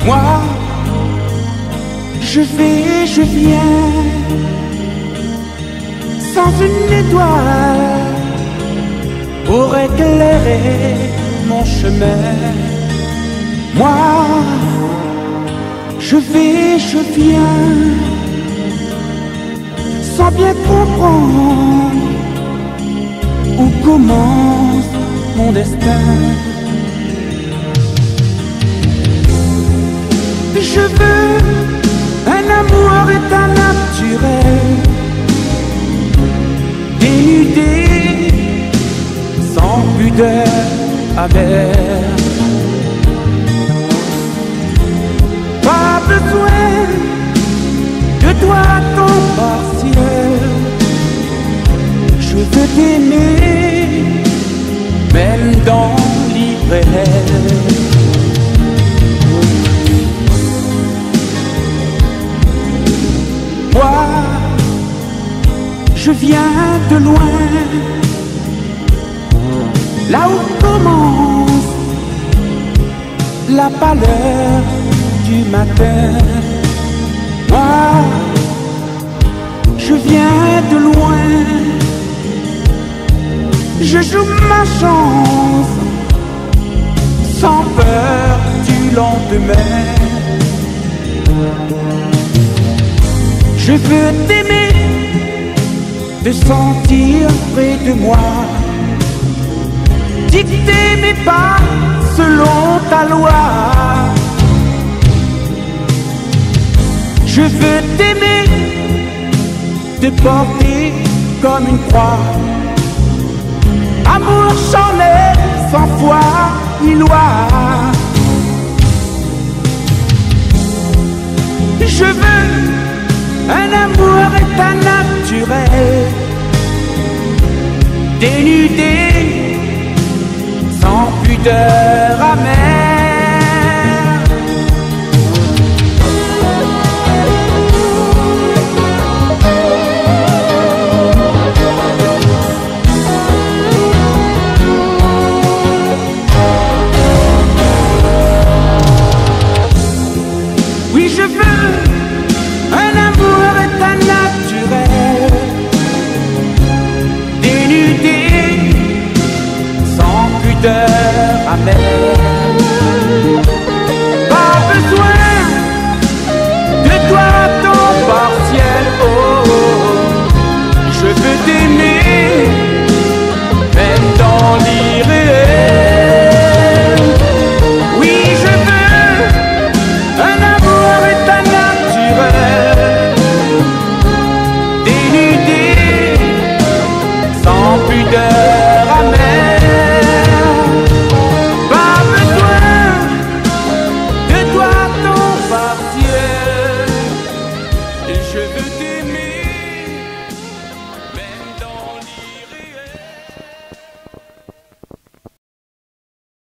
Moi, je vais, je viens, sans une étoile pour éclairer mon chemin. Moi, je vais, je viens, sans bien comprendre où commence mon destin. Je veux un amour état naturel, dénudé, sans pudeur amère. Pas besoin de toi ton partiel. Je veux t'aimer, même dans l'irréel. Moi, je viens de loin, là où commence la pâleur du matin. Moi, je viens de loin, je joue ma chance sans peur du lendemain. Je veux t'aimer, te sentir près de moi, dicter mes pas selon ta loi. Je veux t'aimer, te porter comme une croix. Amour charnel, sans foi ni loi. Je veux un amour état naturel, dénudé, sans pudeur amère. Oui, je veux un amour état naturel, dénudé, sans pudeur amère. Pas besoin de toi ton partiel, oh, je veux t'aimer, même dans l'irréel. Oui, je veux un amour état naturel, dénudé,